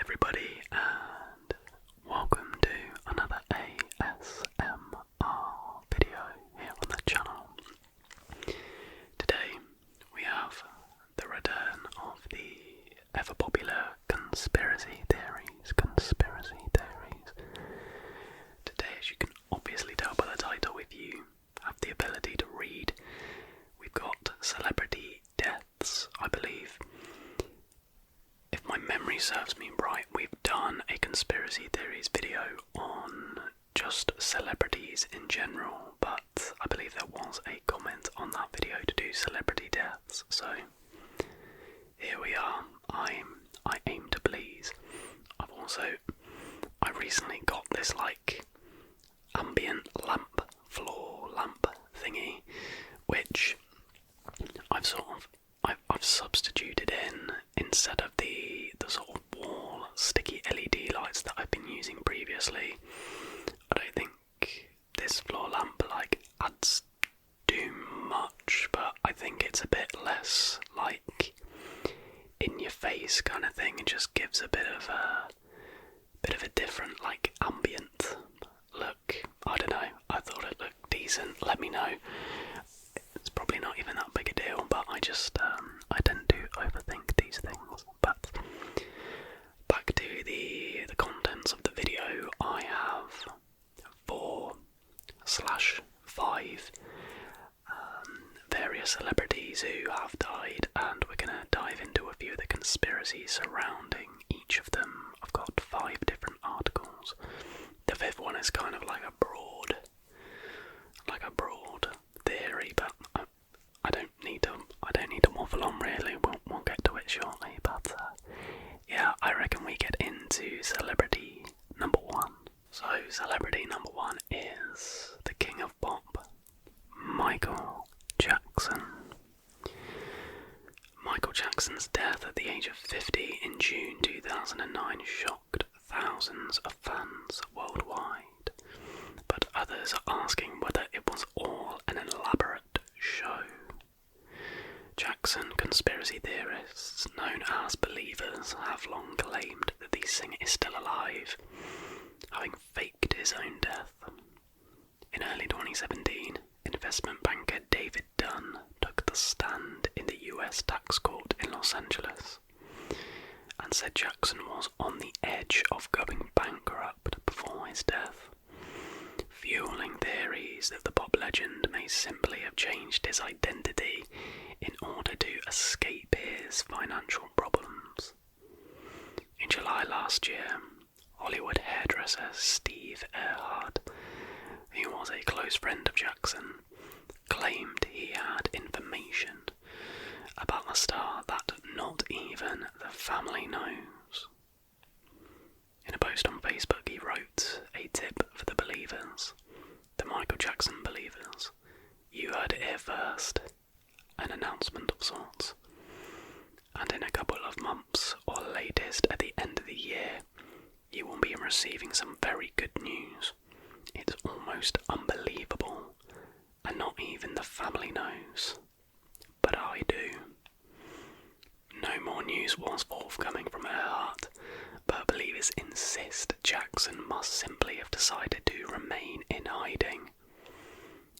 everybody, and welcome to another ASMR video here on the channel. Today we have the return of the ever popular conspiracy theories. Today, as you can obviously tell by the title, if you have the ability to read, we've got celebrity deaths, I believe. If my memory serves me right, we've done a conspiracy theories video on just celebrities in general, but I believe there was a comment on that video to do celebrity deaths, so here we are. I aim to please. I recently got this ambient floor lamp thingy, which I've substituted in instead of the sort of wall sticky LED lights that I've been using previously. I don't think this floor lamp adds too much, but I think it's a bit less in your face kind of thing. It just gives a bit of a different ambient look. I don't know, I thought it looked decent. Let me know. It's probably not even that big a deal, but I tend to overthink these things. But back to the contents of the video. I have 4/5 various celebrities who have died, and we're going to dive into a few of the conspiracies surrounding each of them. I've got 5 different articles. The 5th one is kind of like a broad theory, but I don't need to waffle on really. We'll get to it shortly, but yeah, I reckon we get into celebrity number 1. So celebrity number 1 is the King of Pop, Michael Jackson. Michael Jackson's death at the age of 50 in June 2009 shocked thousands of fans worldwide, but others are asking whether it was all an elaborate show. Jackson conspiracy theorists, known as believers, have long claimed that the singer is still alive, having faked his own death. In early 2017, investment banker David Dunn took the stand in the US tax court in Los Angeles and said Jackson was on the edge of going bankrupt before his death, fueling theories that the pop legend may simply have changed his identity in order to escape his financial problems. In July last year, Hollywood hairdresser Steve Earhart, who was a close friend of Jackson, claimed he had information about the star that not even the family knows. In a post on Facebook, he wrote a tip for the believers, the Michael Jackson believers. You heard it here first, an announcement of sorts. And in a couple of months, or latest at the end of the year, you will be receiving some very good news. It's almost unbelievable, and not even the family knows. But I do. No more news was forthcoming from Earhart, but believers insist Jackson must simply have decided to remain in hiding.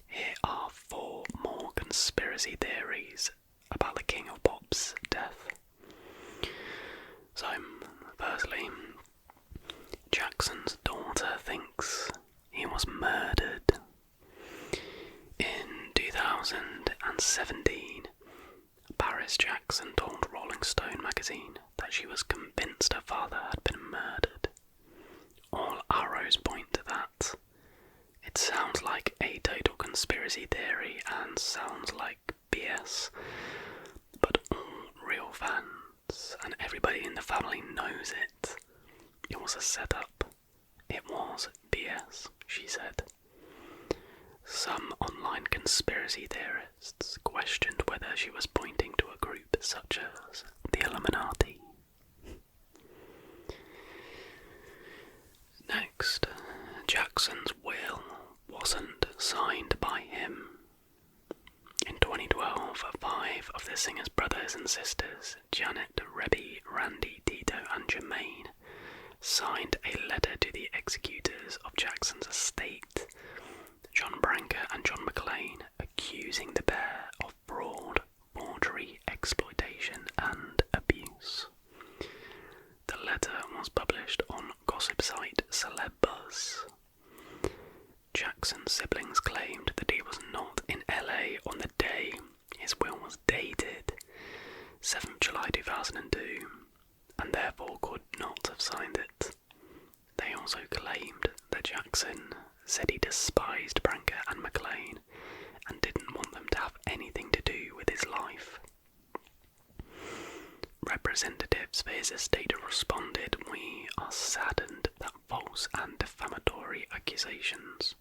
Here are 4 more conspiracy theories about the King of Pop's death. So, firstly, Jackson's daughter thinks he was murdered. In 2017, Paris Jackson told Rolling Stone magazine that she was convinced her father had been murdered. All arrows point to that. It sounds like a total conspiracy theory and sounds like BS, but all real fans and everybody in the family knows it. It was a setup. It was BS, she said. Some online conspiracy theorists questioned whether she was pointing to a group such as the Illuminati. Next, Jackson's will wasn't signed by him. In 2012, 5 of the singer's brothers and sisters, Janet, Rebby, Randy, Tito and Jermaine, signed a letter to the executors of Jackson's estate, John Branca and John McLean, accusing the pair of fraud, forgery, exploitation and abuse. The letter was published on gossip site CelebBuzz. Jackson's siblings claimed that he was not in LA on the day his will was dated, 7th July 2002, and therefore could not have signed it. They also claimed that Jackson said he despised Branca and McLean and didn't want them to have anything to do with his life. Representatives for his estate responded, "We are saddened that false and defamatory accusations,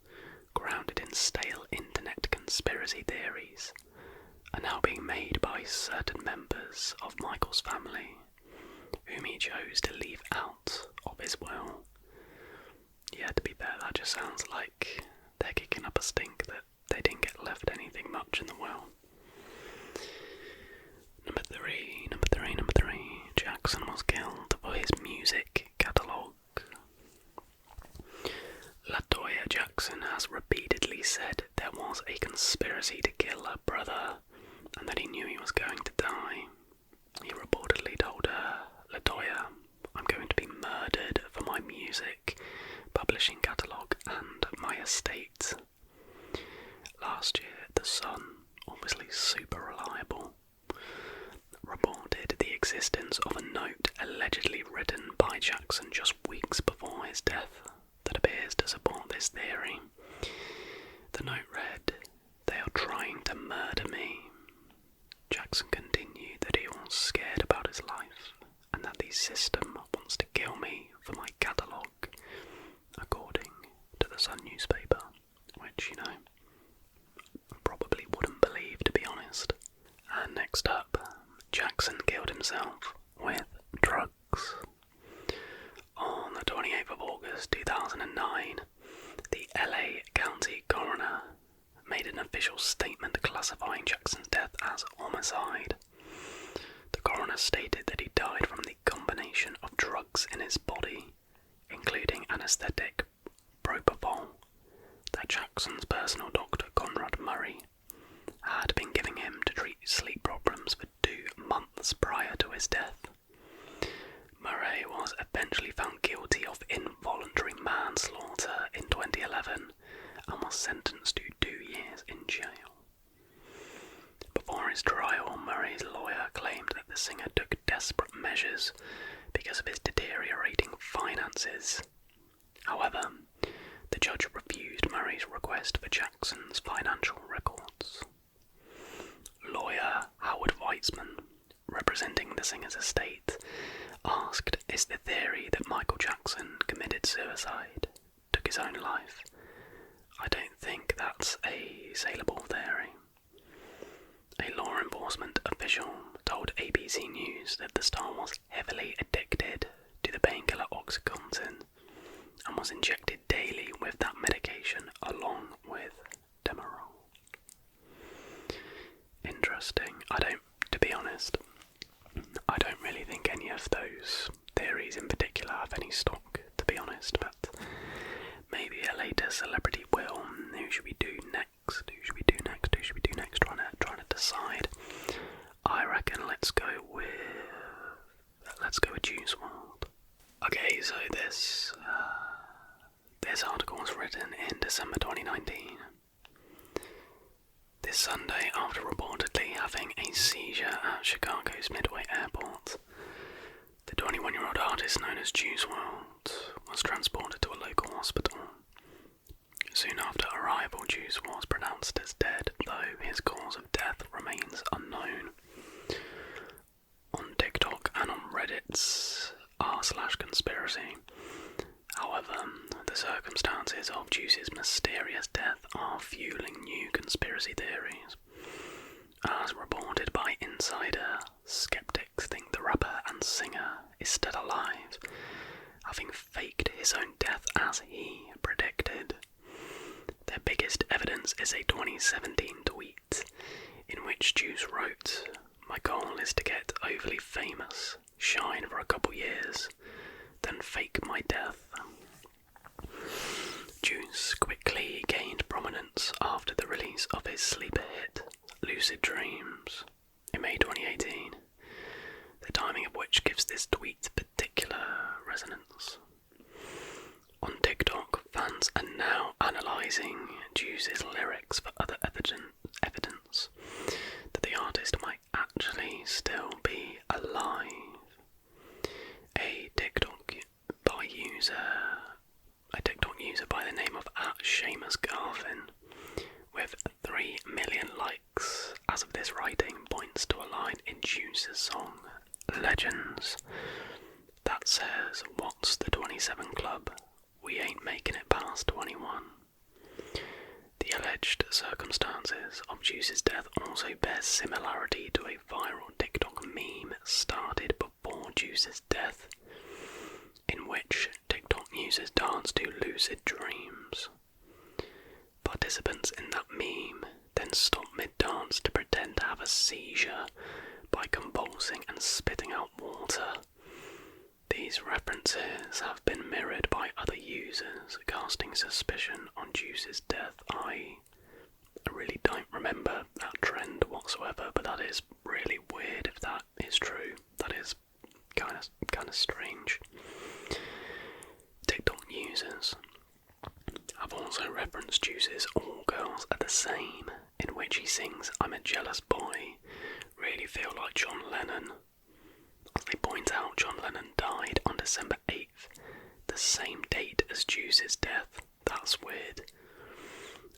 grounded in stale internet conspiracy theories, are now being made by certain members of Michael's family, whom he chose to leave out of his will." Yeah, to be fair, that just sounds like they're kicking up a stink that they didn't get left anything much in the will. Number three. Jackson was killed for his music catalogue. LaToya Jackson has repeatedly said there was a conspiracy to kill her brother and that he knew he was going to die. He reportedly told her, "LaToya, I'm going to be murdered for my music, publishing catalogue and my estate." Last year, The Sun, obviously super reliable, reported the existence of a note allegedly written by Jackson just weeks before his death that appears to support this theory. The note read, "They are trying to murder me." Jackson continued that he was scared about his life and that the system wants to kill me for my catalogue, according to the Sun newspaper, which, I probably wouldn't believe, to be honest. And next up, Jackson killed himself with drugs. On the 28th of August 2009, the LA County Coroner made an official statement classifying Jackson's death as homicide. The coroner stated that he died from the combination of drugs in his body, including anesthetic propofol, that Jackson's personal doctor, Conrad Murray, had been giving him to treat sleep problems for 2 months prior to his death. Murray was eventually found guilty of involuntary manslaughter in 2011 and was sentenced to 2 years in jail. Before his trial, Murray's lawyer claimed that the singer took desperate measures because of his deteriorating finances. However, the judge refused Murray's request for Jackson's financial records. Lawyer Howard Weitzman, representing the singer's estate, asked, "Is the theory that Michael Jackson committed suicide, took his own life? I don't think that's a saleable theory." A law enforcement official told ABC News that the star was heavily addicted to the painkiller OxyContin and was injected daily with that medication along with Demerol. Interesting. To be honest, I don't really think any of those theories in particular have any stock, to be honest, but maybe a later celebrity will. Who should we do next? Trying to decide. I reckon let's go with Juice WRLD. Okay, so this article was written in December 2019. This Sunday, after reportedly having a seizure at Chicago's Midway Airport, the 21-year-old artist known as Juice WRLD was transported to a local hospital. Soon after arrival, Juice was pronounced as dead, though his cause of death remains unknown. On TikTok and on Reddit's r/conspiracy, however, the circumstances of Juice's mysterious death are fueling new conspiracy theories. As reported by Insider, skeptics think the rapper and singer is still alive, having faked his own death as he predicted. Their biggest evidence is a 2017 tweet in which Juice wrote, "My goal is to get overly famous, shine for a couple years, than fake my death. Juice quickly gained prominence after the release of his sleeper hit, Lucid Dreams, in May 2018, the timing of which gives this tweet particular resonance. On TikTok, fans are now analysing Juice's lyrics for other evidence that the artist might actually still be alive. A TikTok user by the name of @ShamusGarvin, with 3 million likes as of this writing, points to a line in Juice's song Legends that says, "What's the 27 Club? We ain't making it past 21. The alleged circumstances of Juice's death also bear similarity to a viral TikTok meme started before Juice's death, in which TikTok users dance to Lucid Dreams. Participants in that meme then stop mid-dance to pretend to have a seizure by convulsing and spitting out water. These references have been mirrored by other users, casting suspicion on Juice's death. I really don't remember that trend whatsoever, but that is really weird if that is true. That is kind of strange. TikTok users have also referenced Juice's "All Girls Are the Same", in which he sings "I'm a jealous boy, really feel like John Lennon". As they point out, John Lennon died on December 8th, the same date as Juice's death. That's weird.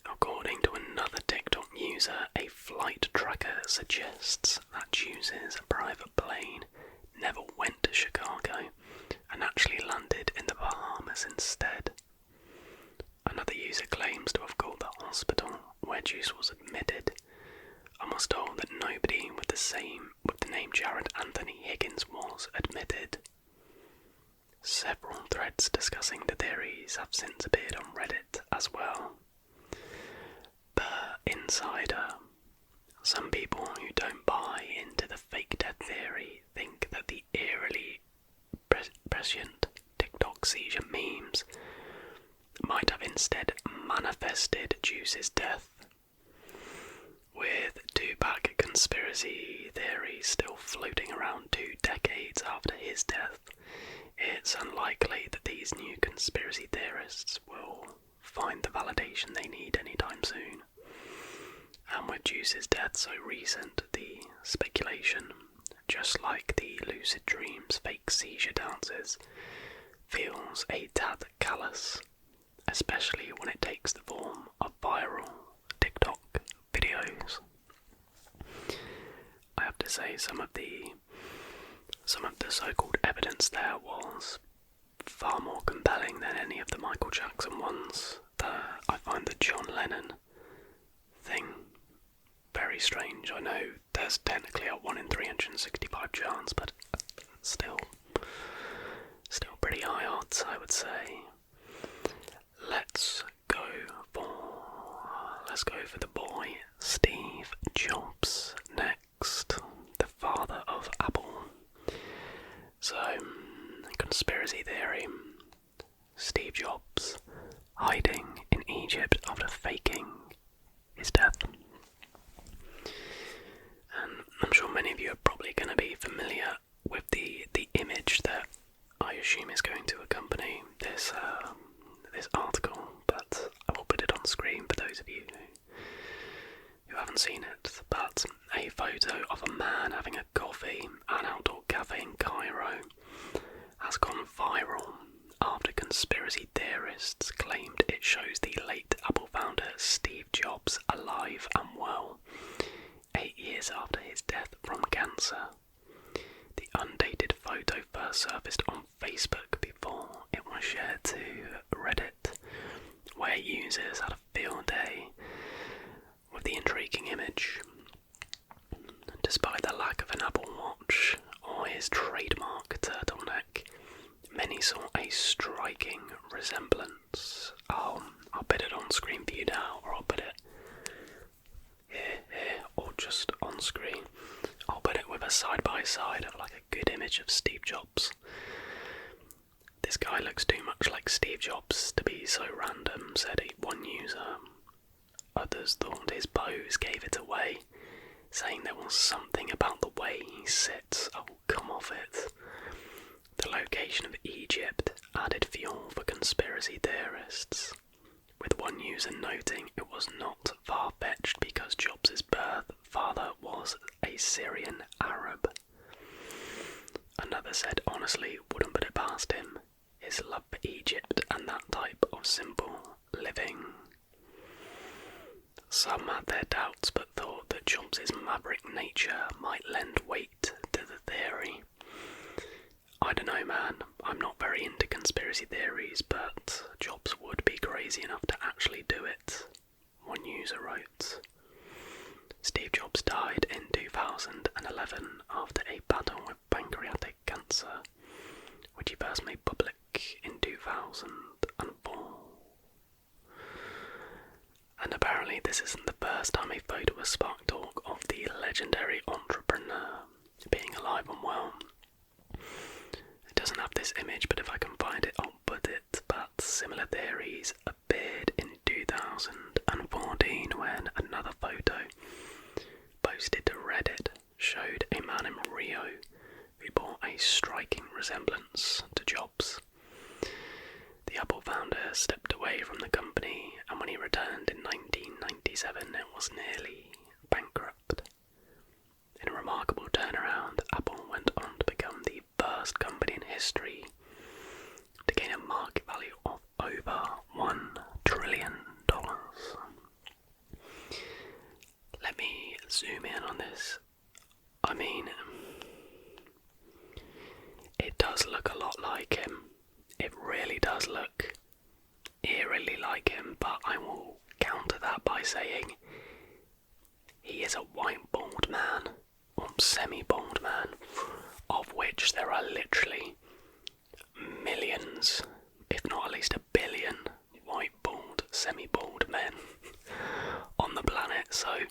According to another TikTok user, a flight tracker suggests that Juice's private plane never went to Chicago and actually landed in the Bahamas instead. Another user claims to have called the hospital where Juice was admitted and was told that nobody with the name Jared Anthony Higgins was admitted. Several threads discussing the theories have since appeared on Reddit as well. Per Insider, some people who don't buy into the fake death theory think that the eerily prescient TikTok seizure memes might have instead manifested Juice's death. With two-pack conspiracy theories still floating around 2 decades after his death, it's unlikely that these new conspiracy theorists will find the validation they need anytime soon. And with Juice's death so recent, the speculation, just like the Lucid Dreams fake seizure dances, feels a tad callous, especially when it takes the form of viral TikTok videos. I have to say, some of the so-called evidence there was far more compelling than any of the Michael Jackson ones. I find the John Lennon thing very strange. I know there's technically a 1 in 365 chance, but still pretty high odds, I would say. Let's go for the boy Steve Jobs next, the father of Apple. So, conspiracy theory: Steve Jobs hiding in Egypt after faking his death. And I'm sure many of you are probably going to be familiar with the image that I assume is going to accompany this article, but I will put it on screen for those of you who haven't seen it. But a photo of a man having a coffee at an outdoor cafe in Cairo has gone viral after conspiracy theorists claimed it shows the late Apple founder Steve Jobs alive and well, 8 years after his death from cancer. The undated photo first surfaced on Facebook before it was shared to Reddit, where users had a field day with the intriguing image. Despite the lack of an Apple Watch or his trademark turtleneck, many saw a striking resemblance. I'll put it on screen for you now, or I'll put it here, or just on screen. I'll put it with a side-by-side of like a good image of Steve Jobs. looks too much like Steve Jobs to be so random," said one user. Others thought his pose gave it away, saying there was something about the way he sits. Oh, come off it. The location of Egypt added fuel for conspiracy theorists, with one user noting it was not far-fetched because Jobs' birth father was a Syrian Arab. Another said honestly wouldn't put it past him, his love for Egypt and that type of simple living. Some had their doubts but thought that Jobs' maverick nature might lend weight to the theory. "I don't know, man, I'm not very into conspiracy theories, but Jobs would be crazy enough to actually do it," one user wrote. Steve Jobs died in 2011 after a battle with pancreatic cancer, which he first made public in 2004. And apparently this isn't the first time a photo has sparked talk of the legendary entrepreneur being alive and well. It doesn't have this image, but if I can find it, I'll put it. But similar theories appeared in 2014 when another photo posted to Reddit showed a man in Rio who bore a striking resemblance to Jobs. The Apple founder stepped away from the company, and when he returned in 1997, it was nearly bankrupt. In a remarkable turnaround, Apple went on to become the first company in history to gain a market value of over $1 trillion. Let me zoom in on this. I mean, it does look a lot like him. It really does look eerily like him, but I will counter that by saying he is a white bald man, or semi-bald man, of which there are literally millions, if not at least a billion, white bald, semi-bald men on the planet. So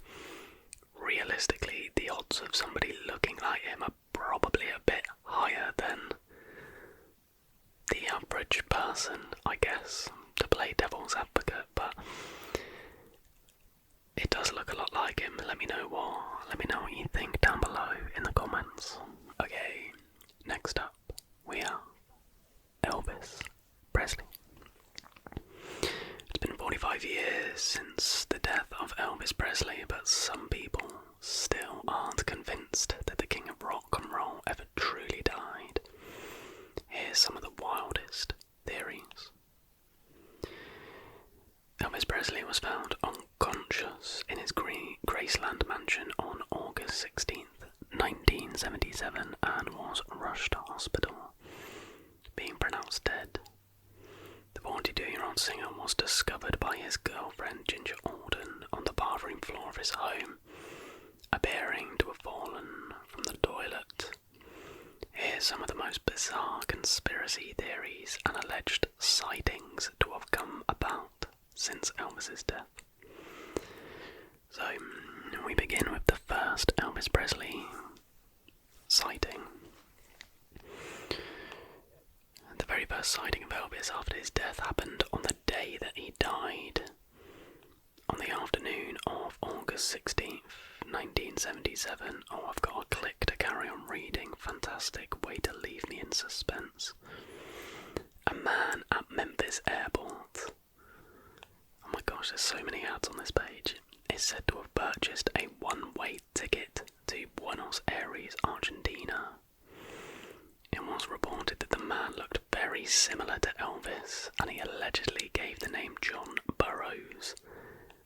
realistically, the odds of somebody looking like him are probably a bit higher than the average person, I guess, to play devil's advocate, but it does look a lot like him. Let me know what you think down below in the comments. Okay, next up we have Elvis Presley. It's been 45 years since the death of Elvis Presley, but some people still aren't convinced that the king of rock and roll ever truly died. Here's some of the wildest theories. Elvis Presley was found unconscious in his Graceland mansion on August 16th, 1977, and was rushed to hospital, being pronounced dead. The 42-year-old singer was discovered by his girlfriend Ginger Alden on the bathroom floor of his home, appearing to have fallen from the toilet. Here's some of the most bizarre conspiracy theories and alleged sightings to have come about since Elvis's death. So, we begin with the first Elvis Presley sighting. The very first sighting of Elvis after his death happened on the day that he died. On the afternoon of August 16th, 1977. Oh, I've got to click to carry on reading. Fantastic way to leave me in suspense. A man at Memphis Airport. Oh my gosh, there's so many ads on this page. Is said to have purchased a one-way ticket to Buenos Aires, Argentina. It was reported that the man looked very similar to Elvis, and he allegedly gave the name John Burroughs,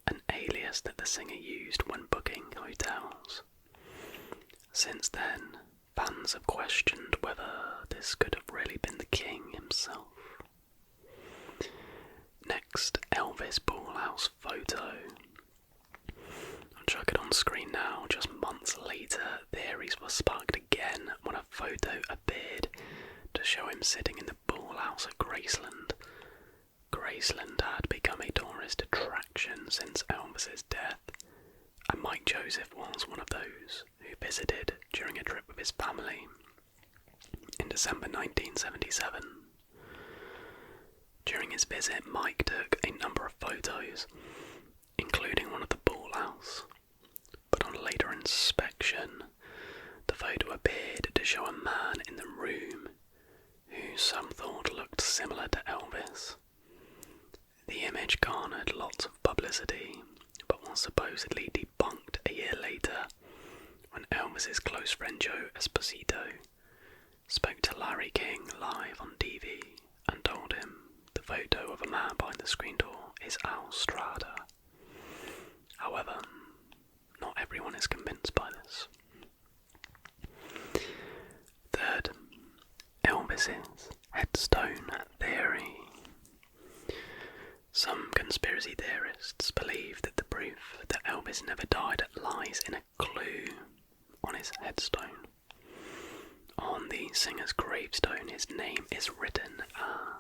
an alias that the singer used when booking hotels. Since then, fans have questioned whether this could have really been the king himself. Next, Elvis Pool House photo. I'll chuck it on screen now. Just months later, theories were sparked again when a photo appeared to show him sitting in the pool house at Graceland. Graceland had become a tourist attraction since Elvis's death, and Mike Joseph was one of those who visited during a trip with his family in December 1977. his visit, Mike took a number of photos, including one of the pool house. But on later inspection, the photo appeared to show a man in the room who some thought looked similar to Elvis. The image garnered lots of publicity, but was supposedly debunked a year later when Elvis's close friend Joe Esposito spoke to Larry King live on TV and told him the photo of a man behind the screen door is Al Strada. However, not everyone is convinced by this. Third, Elvis's headstone theory. Some conspiracy theorists believe that the proof that Elvis never died lies in a clue on his headstone. On the singer's gravestone, his name is written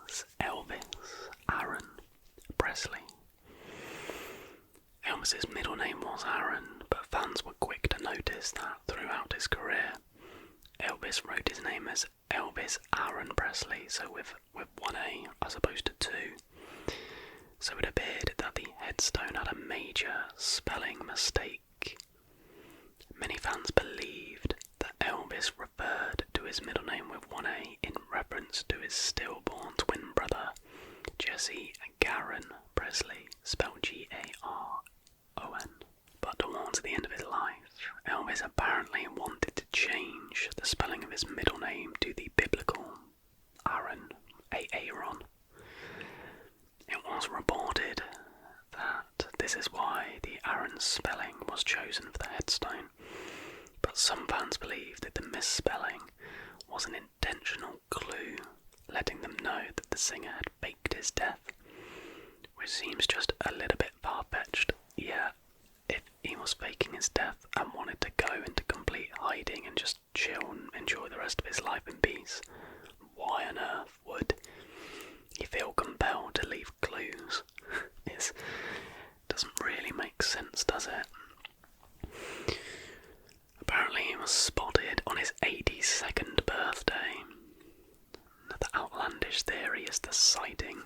as Elvis Aaron Presley. Elvis's middle name was Aaron, but fans were quick to notice that throughout his career, Elvis wrote his name as Elvis Aaron Presley, so with one A as opposed to two. So it appeared that the headstone had a major spelling mistake. Many fans believed that Elvis referred to his middle name with one A in reference to his stillborn twin brother, Jesse Garon Presley, spelled G-A-R-O-N. But towards the end of his life, Elvis apparently wanted to change the spelling of his middle name to the biblical Aaron, Aaron. It was reported that this is why the Aaron spelling was chosen for the headstone, but some fans believe that the misspelling was an intentional clue, letting them know that the singer had faked his death, which seems just a little bit far-fetched. Yeah, if he was faking his death and wanted to go into complete hiding and just chill and enjoy the rest of his life in peace, why on earth would he feel compelled to leave clues? It doesn't really make sense, does it? Apparently he was spotted on his 82nd birthday. The outlandish theory is the sighting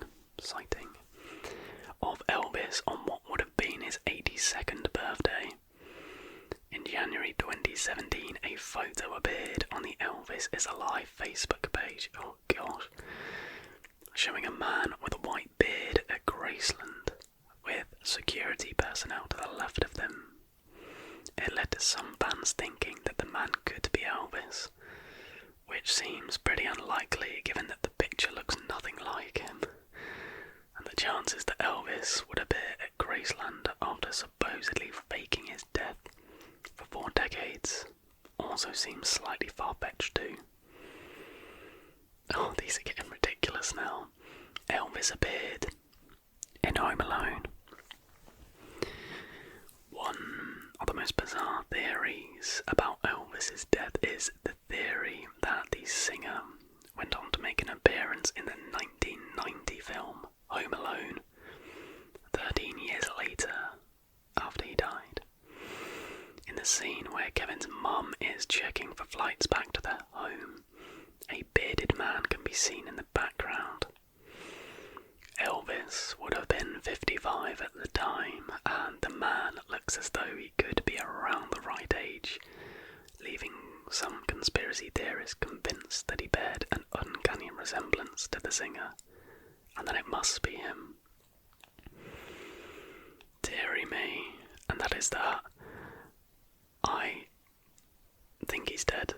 of Elvis on what would have been his 82nd birthday. In January 2017, a photo appeared on the Elvis is Alive Facebook page, oh gosh, showing a man with a white beard at Graceland, with security personnel to the left of them. It led to some fans thinking that the man could be Elvis, which seems pretty unlikely given that the picture looks nothing like him, and the chances that Elvis would appear at Graceland after supposedly faking his death for 4 decades also seems slightly far-fetched too. Oh, these are getting ridiculous now. Elvis appeared in Home Alone. One of the most bizarre theories about Elvis's death is the theory that the singer went on to make an appearance in the 1990 film Home Alone 13 years later after he died. In the scene where Kevin's mum is checking for flights back to their home, a bearded man can be seen in the background. Elvis would have been 55 at the time, and the man looks as though he could be around the right age, leaving some conspiracy theorists convinced that he bared an uncanny resemblance to the singer, and that it must be him. Deary me, and that is that. I think he's dead.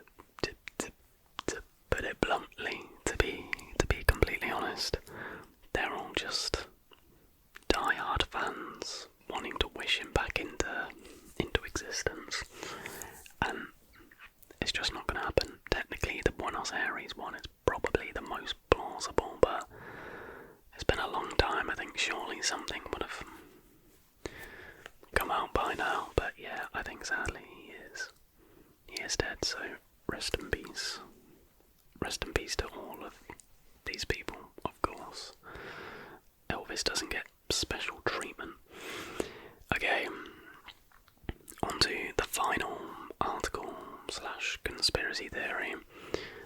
To put it bluntly, to be completely honest, they're all just die-hard fans wanting to wish him back into existence, and it's just not going to happen. Technically, the Buenos Aires one is probably the most plausible, but it's been a long time. I think surely something would have come out by now, but yeah, I think sadly he is dead, so rest in peace. Rest in peace to all of these people, of course. Elvis doesn't get special treatment. Okay, on to the final article / conspiracy theory.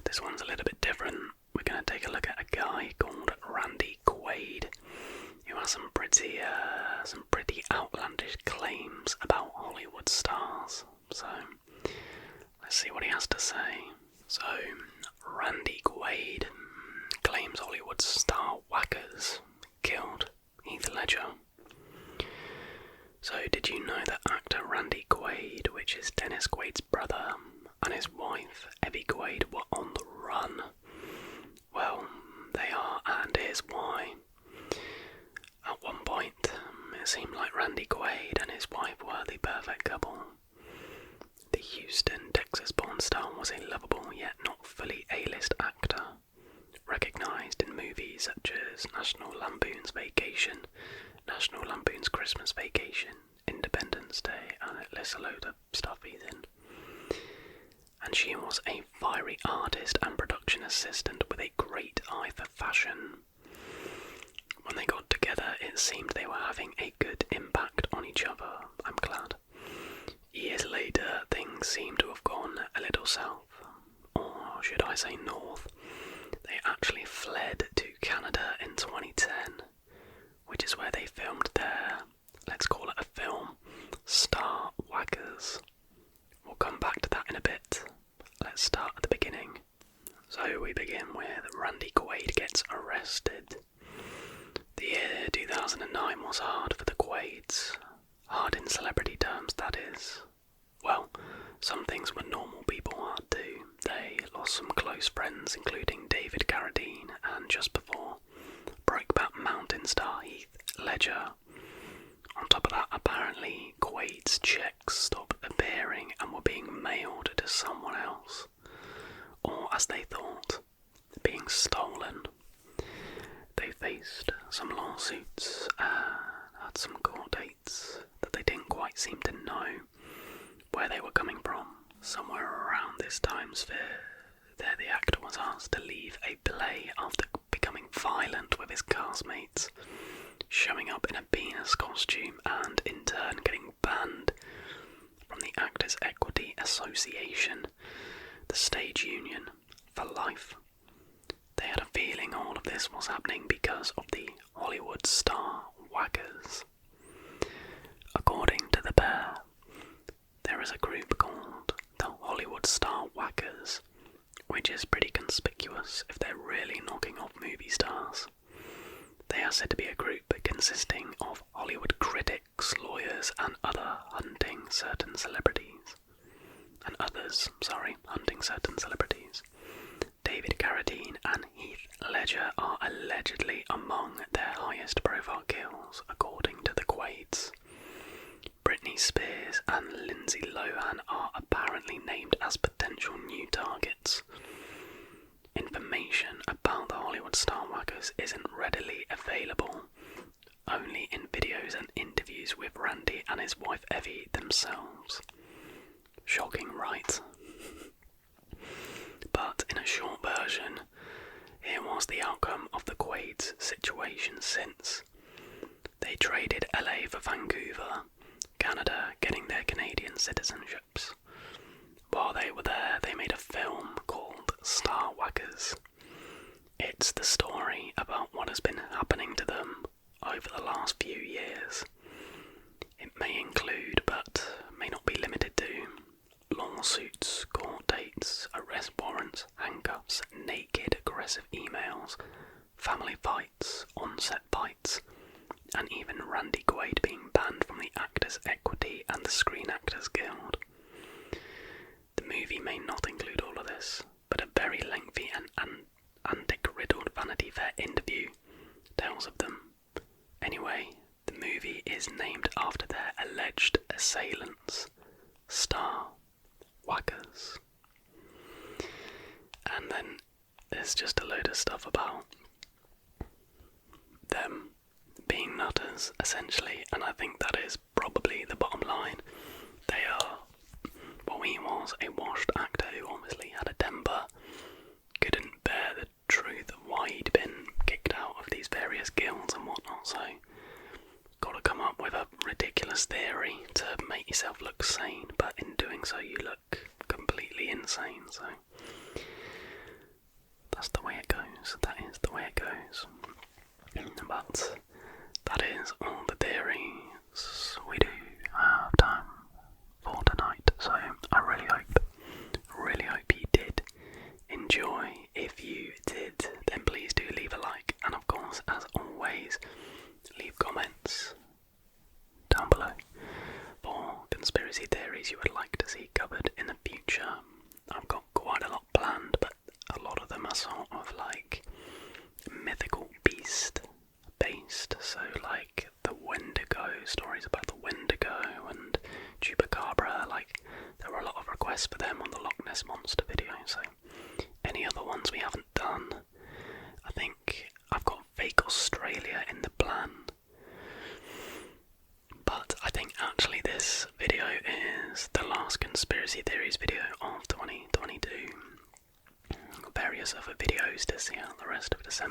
This one's a little bit different. We're going to take a look at a guy called Randy Quaid. such as National Lampoon's Vacation, National Lampoon's Christmas Vacation, Independence Day, and it lists a load of stuff he's in. And she was a fiery artist and production assistant with a great eye for fashion. When they got together, it seemed they were having a good impact on each other. I'm glad. Years later, things seem to have gone a little south, or should I say north. They actually fled to Canada in 2010, which is where they filmed their, let's call it a film, Star Whackers. We'll come back to that in a bit. Let's start at the beginning. So we begin with Randy Quaid gets arrested. The year 2009 was hard for the Quaids. Hard in celebrity terms, that is. Well, some things were normal people hard too. They lost some close friends, including David Carradine, and just before, Brokeback Mountain star Heath Ledger. On top of that, apparently Quaid's checks stopped appearing and were being mailed to someone else. Or, as they thought, being stolen. They faced some lawsuits and had some court dates that they didn't quite seem to know where they were coming from. Somewhere around this time sphere, there the actor was asked to leave a play after becoming violent with his castmates, showing up in a penis costume and in turn getting banned from the Actors Equity Association, the stage union, for life. They had a feeling all of this was happening because of the Hollywood Star Whackers. According to the pair, there is a group called the Hollywood Star Whackers, which is pretty conspicuous if they're really knocking off movie stars. They are said to be a group consisting of Hollywood critics, lawyers, and hunting certain celebrities. David Carradine and Heath Ledger are allegedly among their highest profile kills, according to the Quaids. Britney Spears and Lindsay Lohan are apparently named as potential new targets. Information about the Hollywood Star Whackers isn't readily available, only in videos and interviews with Randy and his wife Evie themselves. Shocking, right? But in a short version, here was the outcome of the Quaids' situation since. They traded LA for Vancouver, Canada getting their Canadian citizenships. While they were there, they made a film called Star Whackers. It's the story about what has been happening to them over the last few years. It may include, but may not be limited to, lawsuits, court dates, arrest warrants, handcuffs, naked aggressive emails, family fights, on-set fights, and even Randy Quaid being banned from the Actors Equity and the Screen Actors Guild. The movie may not include all of this, but a very lengthy and antic-riddled Vanity Fair interview tells of them. Anyway, the movie is named after their alleged assailants, Star Whackers. And then there's just a load of stuff about them being nutters, essentially, and I think that is probably the bottom line. They are, well, he was a washed actor who obviously had a temper, couldn't bear the truth of why he'd been kicked out of these various guilds and whatnot, so gotta come up with a ridiculous theory to make yourself look sane, but in doing so you look completely insane, so that's the way it goes. That is the way it goes. But that is all the theories we do have time for tonight, so I really hope you did enjoy. If you did, then please do leave a like, and of course, as always, leave comments down below for conspiracy theories you would like to see covered in the future. I've got quite a lot planned, but a lot of them are sort of like mythical beast based, so like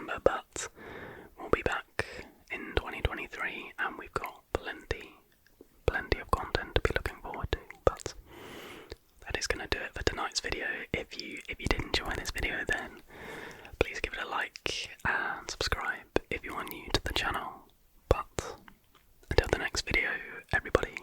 December, but we'll be back in 2023 and we've got plenty of content to be looking forward to. But that is going to do it for tonight's video. If you did enjoy this video, then please give it a like and subscribe if you are new to the channel. But until the next video, everybody,